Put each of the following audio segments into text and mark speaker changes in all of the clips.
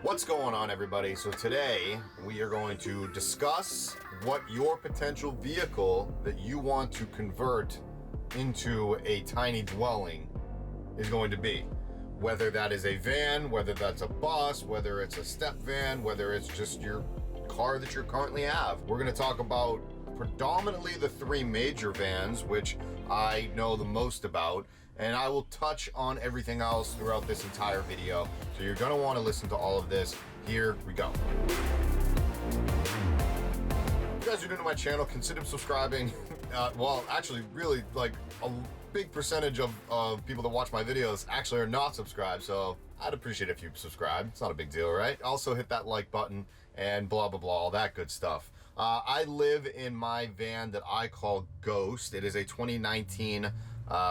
Speaker 1: What's going on, everybody? So today we are going to discuss what your potential vehicle that you want to convert into a tiny dwelling is going to be. Whether that is a van, whether that's a bus, whether it's a step van, whether it's just your car that you currently have. We're going to talk about predominantly the three major vans, which I know the most about, and I will touch on everything else throughout this entire video. So you're going to want to listen to all of this. Here we go. If you guys are new to my channel, consider subscribing. Well, actually, really, like a big percentage of people that watch my videos actually are not subscribed, so I'd appreciate if you subscribe. It's not a big deal, right? Also hit that like button and blah, blah, blah, all that good stuff. I live in my van that I call Ghost. It is a 2019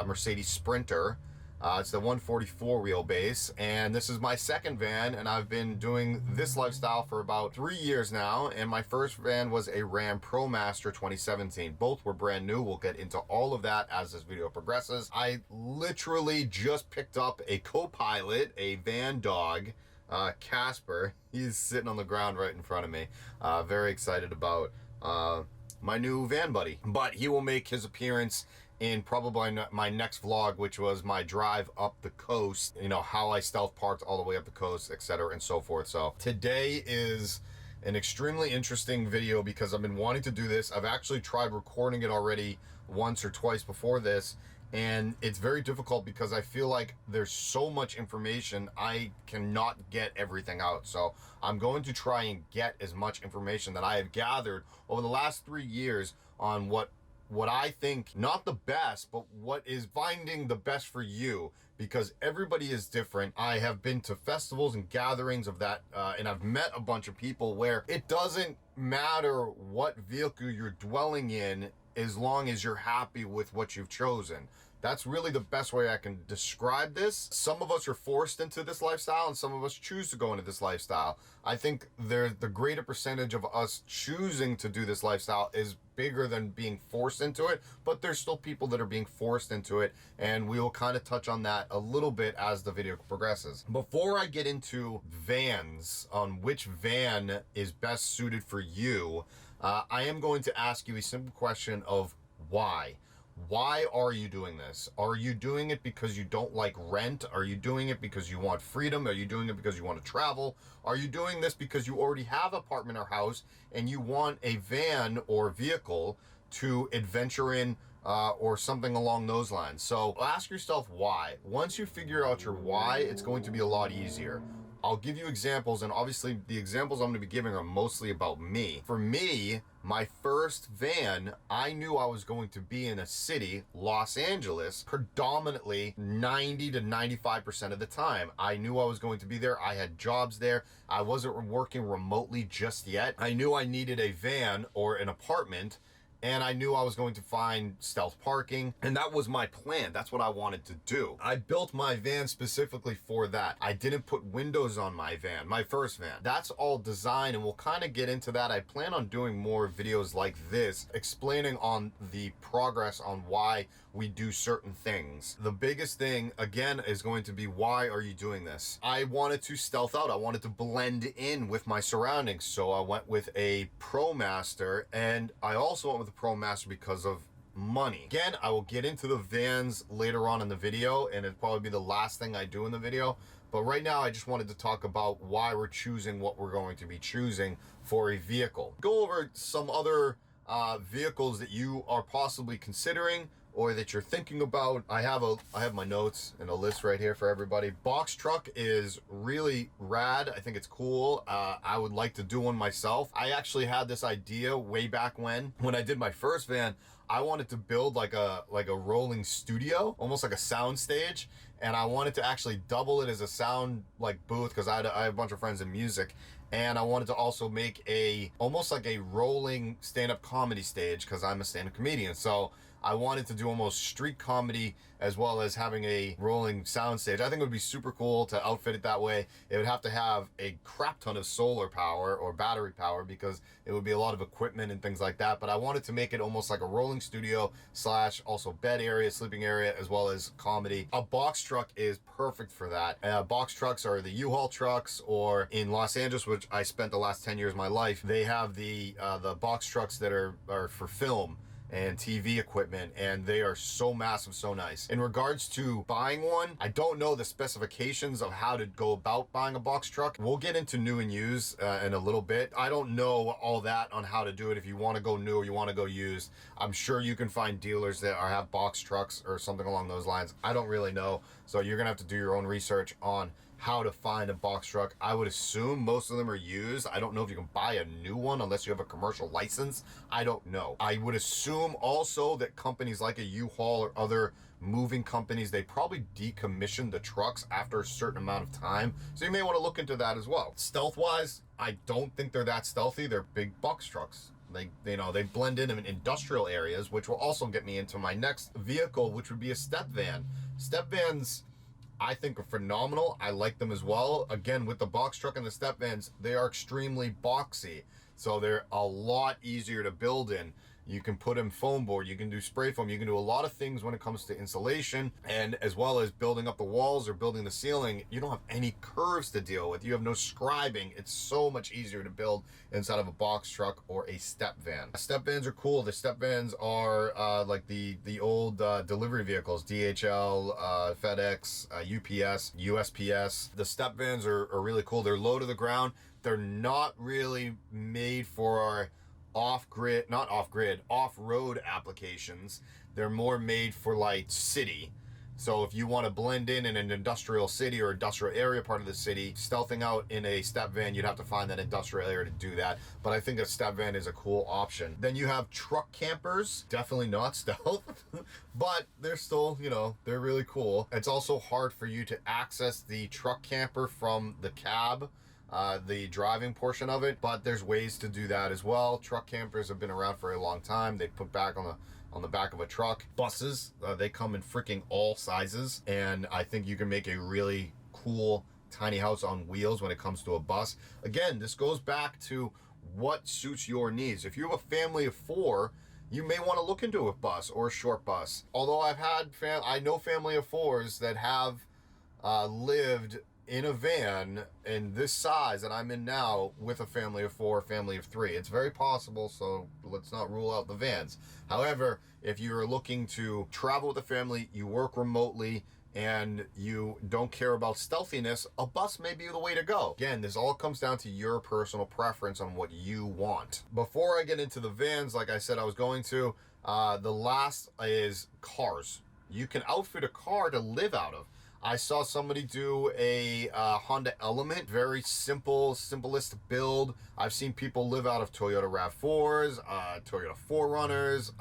Speaker 1: Mercedes Sprinter. It's the 144 wheelbase, and this is my second van, and I've been doing this lifestyle for about 3 years now, and my first van was a Ram Promaster 2017. Both were brand new. We'll get into all of that as this video progresses. I literally just picked up a co-pilot, a van dog, Casper. He's sitting on the ground right in front of me. Very excited about my new van buddy, but he will make his appearance in probably my next vlog, which was my drive up the coast, you know, how I stealth parked all the way up the coast, etc. and so forth. So today is an extremely interesting video because I've been wanting to do this. I've actually tried recording it already once or twice before this, and it's very difficult because I feel like there's so much information, I cannot get everything out. So I'm going to try and get as much information that I have gathered over the last 3 years on what I think, not the best, but what is finding the best for you, because everybody is different. I have been to festivals and gatherings of that, and I've met a bunch of people where it doesn't matter what vehicle you're dwelling in as long as you're happy with what you've chosen. That's really the best way I can describe this. Some of us are forced into this lifestyle and some of us choose to go into this lifestyle. I think the greater percentage of us choosing to do this lifestyle is bigger than being forced into it, but there's still people that are being forced into it, and we will kind of touch on that a little bit as the video progresses. Before I get into vans, on which van is best suited for you, I am going to ask you a simple question of why. Why are you doing this? Are you doing it because you don't like rent? Are you doing it because you want freedom? Are you doing it because you want to travel? Are you doing this because you already have an apartment or house and you want a van or vehicle to adventure in, or something along those lines? So ask yourself why. Once you figure out your why, it's going to be a lot easier. I'll give you examples, and obviously the examples I'm going to be giving are mostly about me. For me, my first van, I knew I was going to be in a city, Los Angeles, predominantly 90 to 95% of the time. I knew I was going to be there. I had jobs there. I wasn't working remotely just yet. I knew I needed a van or an apartment, and I knew I was going to find stealth parking, and that was my plan. That's what I wanted to do. I built my van specifically for that. I didn't put windows on my van, my first van. That's all design, and we'll kind of get into that. I plan on doing more videos like this, explaining on the progress on why we do certain things. The biggest thing, again, is going to be, why are you doing this? I wanted to stealth out. I wanted to blend in with my surroundings, so I went with a Promaster, and I also went with Promaster because of money. Again, I will get into the vans later on in the video, and it'll probably be the last thing I do in the video, but right now I just wanted to talk about why we're choosing what we're going to be choosing for a vehicle. Go over some other vehicles that you are possibly considering or that you're thinking about. I have my notes and a list right here for everybody. Box truck is really rad. I think it's cool. I would like to do one myself. I actually had this idea way back when I did my first van. I wanted to build like a rolling studio, almost like a sound stage, and I wanted to actually double it as a sound like booth, because I have a bunch of friends in music, and I wanted to also make almost like a rolling stand-up comedy stage, because I'm a stand-up comedian. So I wanted to do almost street comedy as well as having a rolling soundstage. I think it would be super cool to outfit it that way. It would have to have a crap ton of solar power or battery power because it would be a lot of equipment and things like that. But I wanted to make it almost like a rolling studio slash also bed area, sleeping area, as well as comedy. A box truck is perfect for that. Box trucks are the U-Haul trucks, or in Los Angeles, which I spent the last 10 years of my life, they have the box trucks that are for film and TV equipment, and they are so massive, so nice. In regards to buying one, I don't know the specifications of how to go about buying a box truck. We'll get into new and used in a little bit. I don't know all that on how to do it. If you want to go new or you want to go used, I'm sure you can find dealers that have box trucks or something along those lines. I don't really know, so you're gonna have to do your own research on how to find a box truck. I would assume most of them are used. I don't know if you can buy a new one unless you have a commercial license. I don't know. I would assume also that companies like a U-Haul or other moving companies, they probably decommission the trucks after a certain amount of time. So you may want to look into that as well. Stealth-wise, I don't think they're that stealthy. They're big box trucks. They blend in industrial areas, which will also get me into my next vehicle, which would be a step van. Step vans, I think, are phenomenal. I like them as well. Again, with the box truck and the step vans, they are extremely boxy. So they're a lot easier to build in. You can put in foam board, you can do spray foam, you can do a lot of things when it comes to insulation, and as well as building up the walls or building the ceiling. You don't have any curves to deal with. You have no scribing. It's so much easier to build inside of a box truck or a step van. Step vans are cool. The step vans are like the old delivery vehicles, DHL, FedEx, UPS, USPS. The step vans are really cool. They're low to the ground. They're not really made for off-road applications. They're more made for like city. So if you want to blend in an industrial city or industrial area part of the city, stealthing out in a step van, you'd have to find that industrial area to do that. But I think a step van is a cool option. Then you have truck campers, definitely not stealth, but they're still, they're really cool. It's also hard for you to access the truck camper from the cab, the driving portion of it, but there's ways to do that as well. Truck campers have been around for a long time. They put back on the back of a truck. Buses, they come in freaking all sizes, and I think you can make a really cool tiny house on wheels when it comes to a bus. Again, this goes back to what suits your needs. If you have a family of 4, you may want to look into a bus or a short bus. Although I know family of 4s that have lived in a van in this size that I'm in now with a family of 4, family of 3. It's very possible, so let's not rule out the vans. However, if you're looking to travel with a family, you work remotely, and you don't care about stealthiness, a bus may be the way to go. Again, this all comes down to your personal preference on what you want. Before I get into the vans, like I said I was going to, the last is cars. You can outfit a car to live out of. I saw somebody do a Honda Element, very simplest build. I've seen people live out of Toyota RAV4s, Toyota 4Runners,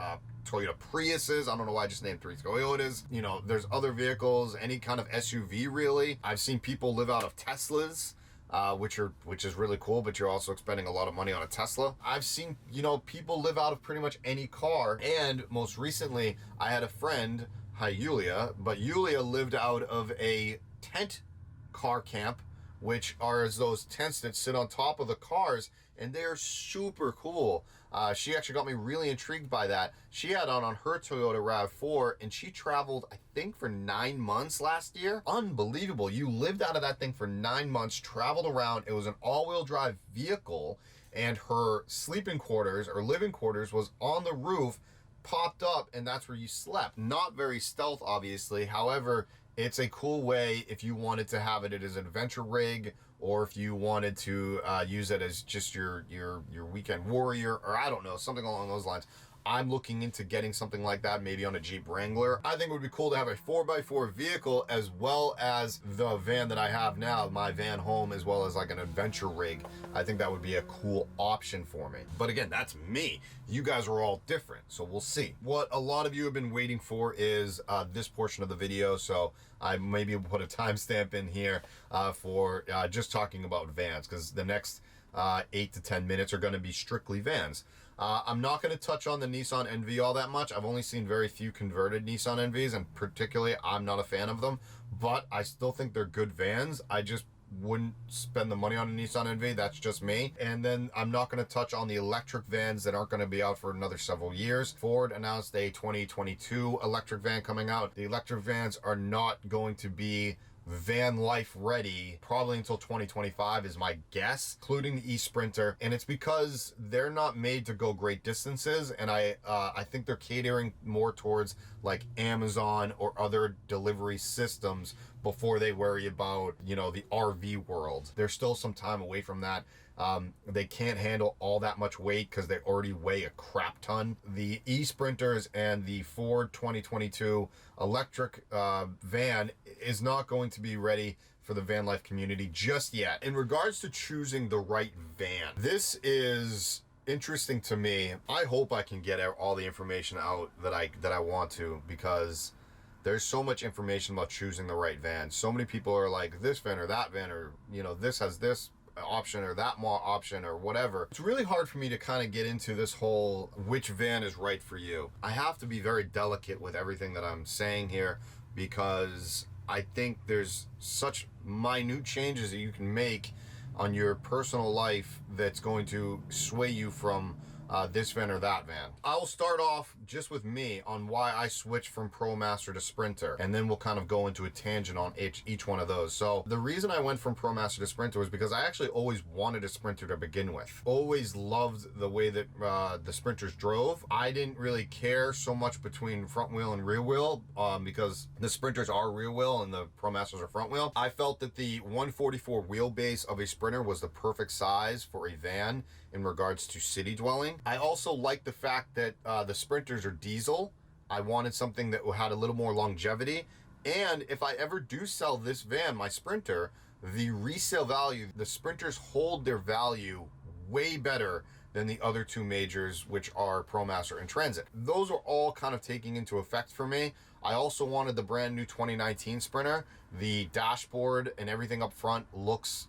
Speaker 1: Toyota Priuses. I don't know why I just named 3 Toyotas. There's other vehicles, any kind of SUV really. I've seen people live out of Teslas, which is really cool, but you're also spending a lot of money on a Tesla. I've seen, people live out of pretty much any car. And most recently, I had a friend, hi Yulia, but Yulia lived out of a tent car camp, which are those tents that sit on top of the cars, and they're super cool. She actually got me really intrigued by that. She had on her Toyota RAV4, and she traveled, I think, for 9 months last year. Unbelievable. You lived out of that thing for 9 months, traveled around. It was an all-wheel drive vehicle, and her sleeping quarters or living quarters was on the roof, popped up, and that's where you slept. Not very stealth, obviously. However, it's a cool way if you wanted to have it as an adventure rig, or if you wanted to use it as just your weekend warrior, or I don't know, something along those lines. I'm looking into getting something like that, maybe on a Jeep Wrangler. I think it would be cool to have a 4x4 vehicle as well as the van that I have now, my van home, as well as like an adventure rig. I think that would be a cool option for me. But again, that's me. You guys are all different, so we'll see. What a lot of you have been waiting for is this portion of the video, so I maybe put a timestamp in here for just talking about vans, because the next 8 to 10 minutes are going to be strictly vans. I'm not going to touch on the Nissan NV all that much. I've only seen very few converted Nissan NVs, and particularly I'm not a fan of them, but I still think they're good vans. I just wouldn't spend the money on a Nissan NV. That's just me. And then I'm not going to touch on the electric vans that aren't going to be out for another several years. Ford announced a 2022 electric van coming out. The electric vans are not going to be van life ready probably until 2025 is my guess, including the e-Sprinter, and it's because they're not made to go great distances, and I think they're catering more towards like Amazon or other delivery systems before they worry about, you know, the RV world. There's still some time away from that. They can't handle all that much weight because they already weigh a crap ton. The e-Sprinters and the Ford 2022 electric van is not going to be ready for the van life community just yet. In regards to choosing the right van, this is interesting to me. I hope I can get all the information out that I want to, because there's so much information about choosing the right van. So many people are like, this van or that van, or, you know, this has this option or that option or whatever. It's really hard for me to kind of get into this whole which van is right for you. I have to be very delicate with everything that I'm saying here, because I think there's such minute changes that you can make on your personal life that's going to sway you from this van or that van. I'll start off just with me on why I switched from Promaster to Sprinter, and then we'll kind of go into a tangent on each one of those. So the reason I went from Promaster to Sprinter was because I actually always wanted a Sprinter to begin with. Always loved the way that the Sprinters drove. I didn't really care so much between front wheel and rear wheel because the Sprinters are rear wheel and the Promasters are front wheel. I felt that the 144 wheelbase of a Sprinter was the perfect size for a van in regards to city dwelling. I also like the fact that the Sprinters are diesel. I wanted something that had a little more longevity. And if I ever do sell this van, my Sprinter, the resale value, the Sprinters hold their value way better than the other two majors, which are Promaster and Transit. Those are all kind of taking into effect for me. I also wanted the brand new 2019 Sprinter. The dashboard and everything up front looks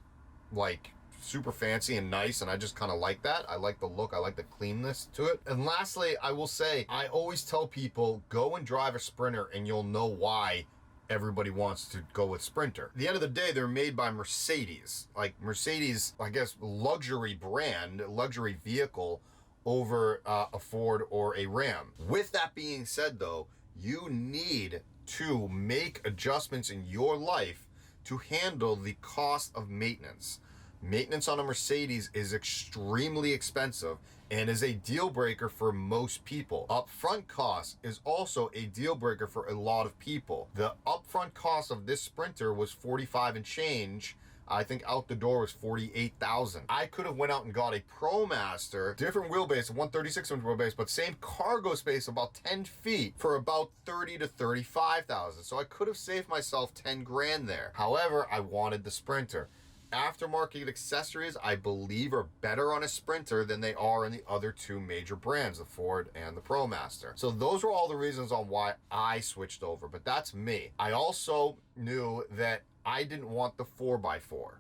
Speaker 1: like super fancy and nice, and I just kind of like that. I like the look, I like the cleanness to it. And lastly, I will say, I always tell people, go and drive a Sprinter and you'll know why everybody wants to go with Sprinter. At the end of the day, they're made by Mercedes. Like Mercedes, I guess, luxury brand, luxury vehicle over a Ford or a Ram. With that being said though, you need to make adjustments in your life to handle the cost of maintenance. Maintenance on a Mercedes is extremely expensive and is a deal breaker for most people. Upfront cost is also a deal breaker for a lot of people. The upfront cost of this Sprinter was 45 and change. I think out the door was 48,000. I could have went out and got a Promaster, different wheelbase, 136 inch wheelbase, but same cargo space, about 10 feet, for about 30 to 35,000. So I could have saved myself 10 grand there. However, I wanted the Sprinter. Aftermarket accessories, I believe, are better on a Sprinter than they are in the other two major brands, the Ford and the Promaster. So those are all the reasons on why I switched over, but that's me. I also knew that I didn't want the 4x4.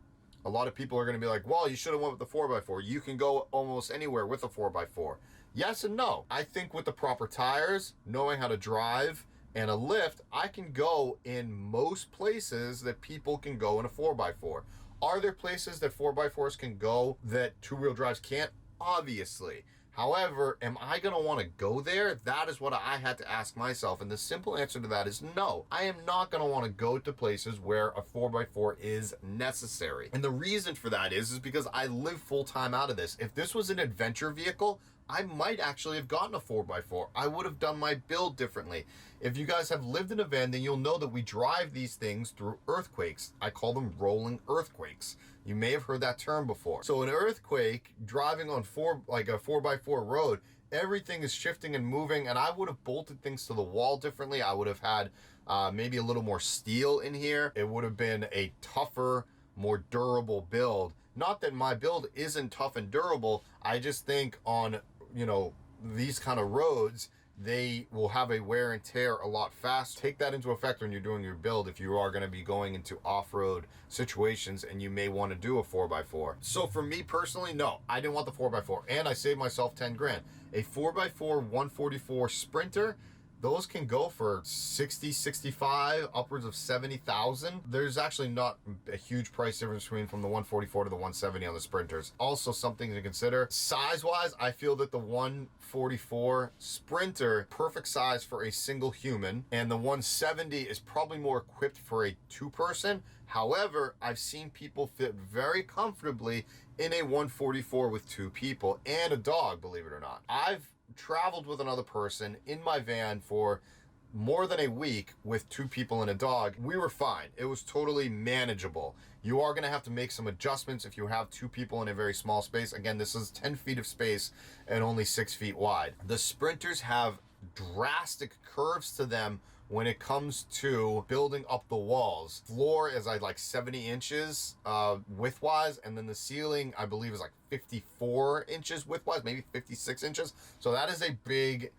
Speaker 1: A lot of people are going to be like, well, you should have went with the 4x4. You can go almost anywhere with a 4x4. Yes and no. I think with the proper tires, knowing how to drive, and a lift, I can go in most places that people can go in a 4x4. Are there places that 4x4s can go that two-wheel drives can't? Obviously. However, am I going to want to go there? That is what I had to ask myself. And the simple answer to that is no. I am not going to want to go to places where a 4x4 is necessary. And the reason for that is because I live full-time out of this. If this was an adventure vehicle, I might actually have gotten a 4x4. I would have done my build differently. If you guys have lived in a van, then you'll know that we drive these things through earthquakes. I call them rolling earthquakes. You may have heard that term before. So an earthquake, driving on a 4x4 road, everything is shifting and moving, and I would have bolted things to the wall differently. I would have had maybe a little more steel in here. It would have been a tougher, more durable build. Not that my build isn't tough and durable. I just think on, you know, these kind of roads, they will have a wear and tear a lot fast. Take that into effect when you're doing your build if you are going to be going into off-road situations and you may want to do a 4x4. So for me personally, no, I didn't want the 4x4, and I saved myself 10 grand. A 4x4 144 Sprinter, those can go for 60, 65, upwards of 70,000. There's actually not a huge price difference between from the 144 to the 170 on the Sprinters. Also something to consider, size-wise, I feel that the 144 Sprinter, perfect size for a single human, and the 170 is probably more equipped for a two-person. However, I've seen people fit very comfortably in a 144 with two people and a dog, believe it or not. I've traveled with another person in my van for more than a week with two people and a dog. We were fine. It was totally manageable. You are going to have to make some adjustments if you have two people in a very small space. Again, this is 10 feet of space and only 6 feet wide. The Sprinters have drastic curves to them when it comes to building up the walls. Floor is like 70 inches width-wise, and then the ceiling, I believe, is like 54 inches width-wise, maybe 56 inches. So that is a big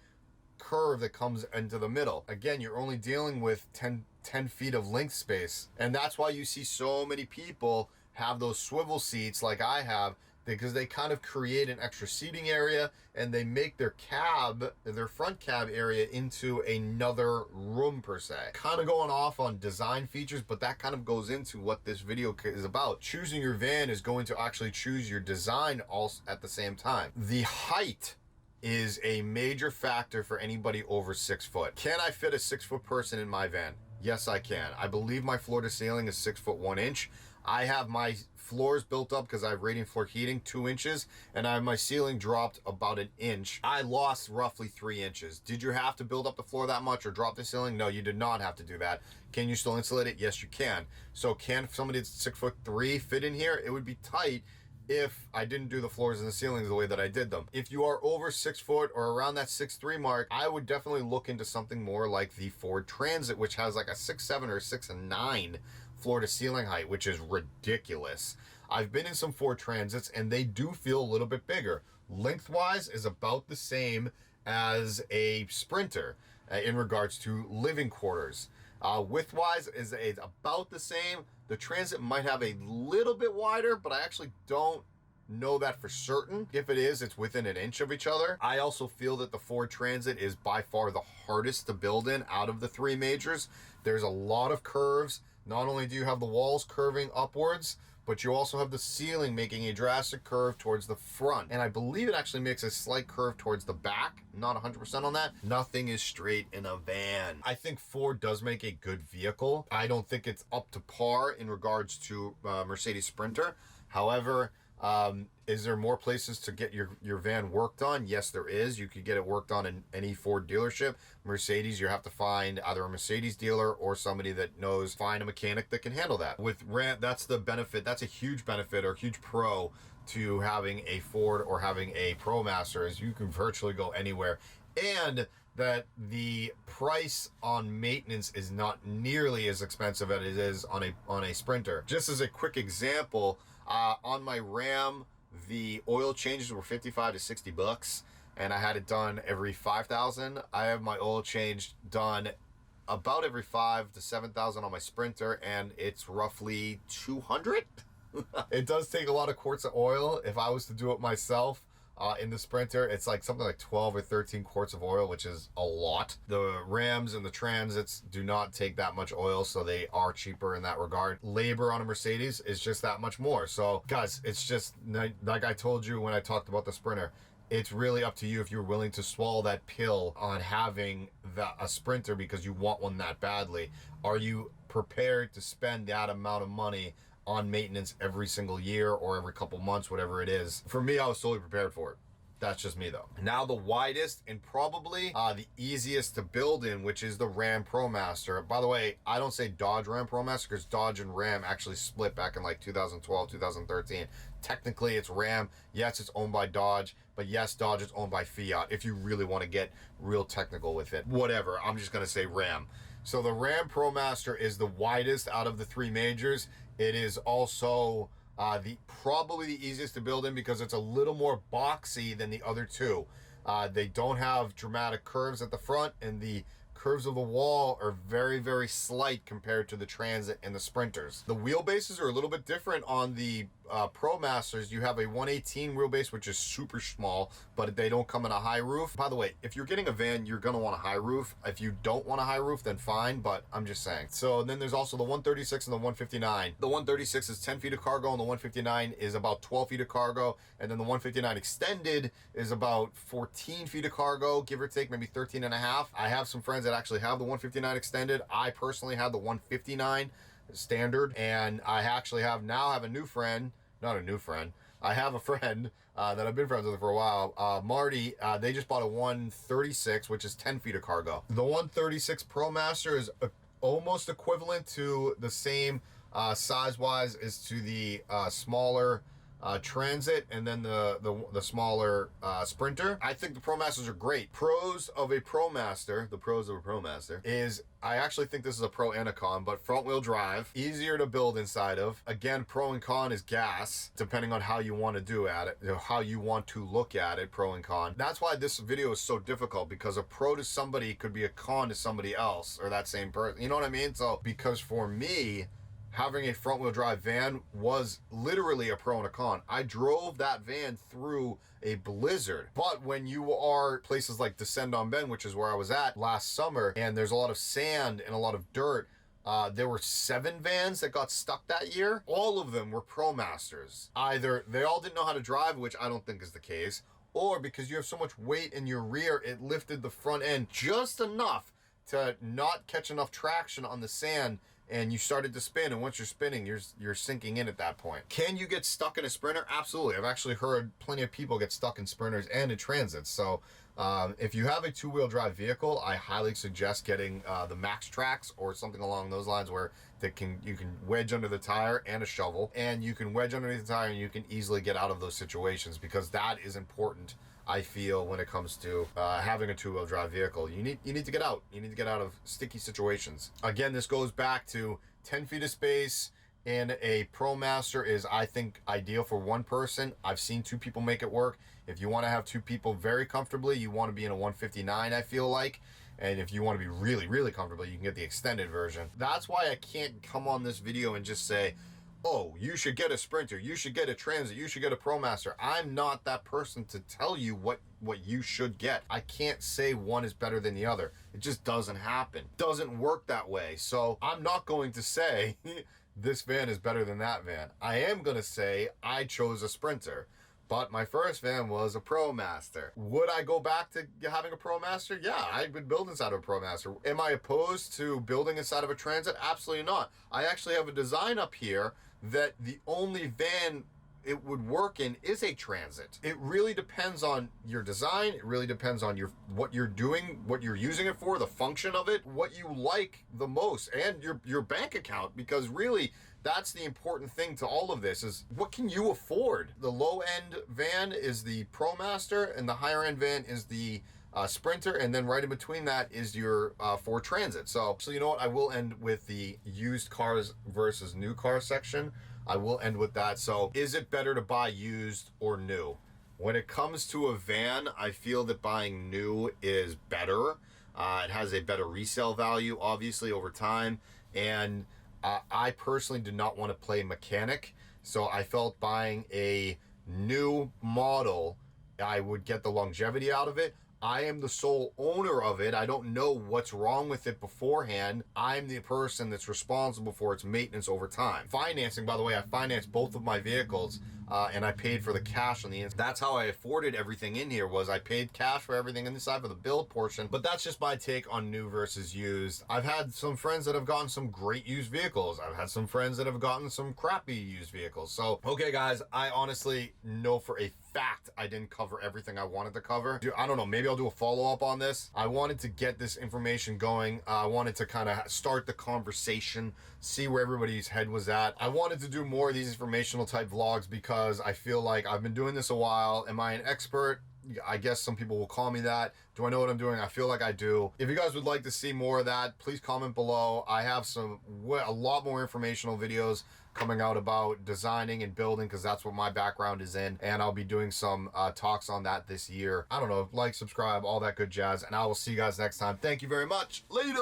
Speaker 1: curve that comes into the middle. Again, you're only dealing with 10 feet of length space, and that's why you see so many people have those swivel seats like I have, because they kind of create an extra seating area and they make their cab, their front cab area, into another room per se. Kind of going off on design features, but that kind of goes into what this video is about. Choosing your van is going to actually choose your design also at the same time. The height is a major factor for anybody over 6 foot. Can I fit a 6 foot person in my van? Yes, I can. I believe my floor to ceiling is 6 foot 1 inch. I have my floors built up because I have radiant floor heating 2 inches, and I have my ceiling dropped about 1 inch. I lost roughly 3 inches. Did you have to build up the floor that much or drop the ceiling? No, you did not have to do that. Can you still insulate it? Yes, you can. So can somebody that's 6'3" fit in here? It would be tight if I didn't do the floors and the ceilings the way that I did them. If you are over 6 foot or around that 6'3" mark, I would definitely look into something more like the Ford Transit, which has like a 6'7" or 6'9" floor to ceiling height, which is ridiculous. I've been in some Ford Transits and they do feel a little bit bigger. Lengthwise is about the same as a Sprinter in regards to living quarters. Widthwise is about the same. The Transit might have a little bit wider, but I actually don't know that for certain. If it is, it's within 1 inch of each other. I also feel that the Ford Transit is by far the hardest to build in out of the 3 majors. There's a lot of curves. Not only do you have the walls curving upwards, but you also have the ceiling making a drastic curve towards the front. And I believe it actually makes a slight curve towards the back. Not 100% on that. Nothing is straight in a van. I think Ford does make a good vehicle. I don't think it's up to par in regards to Mercedes Sprinter. However, is there more places to get your van worked on? Yes, there is. You could get it worked on in any Ford dealership. Mercedes, you have to find either a Mercedes dealer or somebody that knows, find a mechanic that can handle that. With Ram, that's the benefit. That's a huge benefit or huge pro to having a Ford or having a Promaster, is you can virtually go anywhere. And that the price on maintenance is not nearly as expensive as it is on a Sprinter. Just as a quick example, on my Ram, the oil changes were 55 to 60 bucks, and I had it done every 5,000. I have my oil change done about every 5 to 7,000 on my Sprinter, and it's roughly 200. It does take a lot of quarts of oil. If I was to do it myself, in the Sprinter, it's like something like 12 or 13 quarts of oil, which is a lot. The Rams and the Transits do not take that much oil, so they are cheaper in that regard. Labor on a Mercedes is just that much more. So guys, it's just like I told you when I talked about the Sprinter, it's really up to you if you're willing to swallow that pill on having a Sprinter because you want one that badly. Are you prepared to spend that amount of money on maintenance every single year or every couple months, whatever it is? For me, I was totally prepared for it. That's just me though. Now the widest and probably the easiest to build in, which is the Ram Promaster. By the way, I don't say Dodge Ram Promaster because Dodge and Ram actually split back in like 2012, 2013. Technically it's Ram. Yes, it's owned by Dodge, but yes, Dodge is owned by Fiat if you really want to get real technical with it. Whatever, I'm just gonna say Ram. So the Ram Promaster is the widest out of the 3 majors. It is also probably the easiest to build in because it's a little more boxy than the other 2. They don't have dramatic curves at the front, and the curves of the wall are very, very slight compared to the Transit and the Sprinters. The wheelbases are a little bit different on the Promasters. You have a 118 wheelbase, which is super small, but they don't come in a high roof. By the way, if you're getting a van, you're gonna want a high roof. If you don't want a high roof, then fine, but I'm just saying. So then there's also the 136 and the 159. The 136 is 10 feet of cargo, and the 159 is about 12 feet of cargo, and then the 159 extended is about 14 feet of cargo, give or take, maybe 13 and a half. I have some friends that actually have the 159 extended. I personally have the 159 standard, and I actually have a new friend, not a new friend, I have a friend that I've been friends with for a while, Marty. They just bought a 136, which is 10 feet of cargo. The 136 Promaster is almost equivalent to the same size-wise as to the smaller Transit, and then the smaller Sprinter. I think the Promasters are great. The pros of a Promaster is, I actually think this is a pro and a con, but front wheel drive, easier to build inside of. Again, pro and con is gas, depending on how you want to do at it, how you want to look at it, pro and con. That's why this video is so difficult, because a pro to somebody could be a con to somebody else, or that same person, you know what I mean? So, because for me, having a front wheel drive van was literally a pro and a con. I drove that van through a blizzard. But when you are places like Descend on Bend, which is where I was at last summer, and there's a lot of sand and a lot of dirt, there were 7 vans that got stuck that year. All of them were Promasters. Either they all didn't know how to drive, which I don't think is the case, or because you have so much weight in your rear, it lifted the front end just enough to not catch enough traction on the sand, and you started to spin, and once you're spinning, you're sinking in at that point. Can you get stuck in a Sprinter? Absolutely. I've actually heard plenty of people get stuck in Sprinters and in Transits. So if you have a 2-wheel drive vehicle, I highly suggest getting the Max Tracks or something along those lines, where you can wedge under the tire and a shovel, and you can wedge underneath the tire, and you can easily get out of those situations, because that is important, I feel, when it comes to having a 2-wheel drive vehicle. You need to get out. You need to get out of sticky situations. Again, this goes back to 10 feet of space in a Promaster is, I think, ideal for one person. I've seen 2 people make it work. If you want to have 2 people very comfortably, you want to be in a 159, I feel like. And if you want to be really, really comfortable, you can get the extended version. That's why I can't come on this video and just say, oh, you should get a Sprinter, you should get a Transit, you should get a Promaster. I'm not that person to tell you what you should get. I can't say one is better than the other. It just doesn't happen. Doesn't work that way. So I'm not going to say this van is better than that van. I am going to say I chose a Sprinter, but my first van was a Promaster. Would I go back to having a Promaster? Yeah, I would build inside of a Promaster. Am I opposed to building inside of a Transit? Absolutely not. I actually have a design up here that the only van it would work in is a Transit. It really depends on your design. It really depends on what you're doing, what you're using it for, the function of it, what you like the most, and your bank account, because really that's the important thing to all of this, is what can you afford? The low end van is the Promaster, and the higher end van is the Sprinter, and then right in between that is your Ford Transit. So you know what? I will end with the used cars versus new car section. I will end with that. So is it better to buy used or new? When it comes to a van, I feel that buying new is better. It has a better resale value, obviously, over time. And I personally do not want to play mechanic. So I felt buying a new model, I would get the longevity out of it. I am the sole owner of it. I don't know what's wrong with it beforehand. I'm the person that's responsible for its maintenance over time. Financing, by the way, I financed both of my vehicles, and I paid for the cash on the inside. That's how I afforded everything in here, was I paid cash for everything inside for the build portion. But that's just my take on new versus used. I've had some friends that have gotten some great used vehicles. I've had some friends that have gotten some crappy used vehicles. So, okay guys, I honestly know for a fact I didn't cover everything I wanted to cover. I don't know, maybe I'll do a follow-up on this. I wanted to get this information going. I wanted to kind of start the conversation, see where everybody's head was at. I wanted to do more of these informational type vlogs because I feel like I've been doing this a while. Am I an expert? I guess some people will call me that. Do I know what I'm doing? I feel like I do. If you guys would like to see more of that, please comment below. I have a lot more informational videos coming out about designing and building, because that's what my background is in, and I'll be doing some talks on that this year. I don't know, like, subscribe, all that good jazz, and I will see you guys next time. Thank you very much. Later.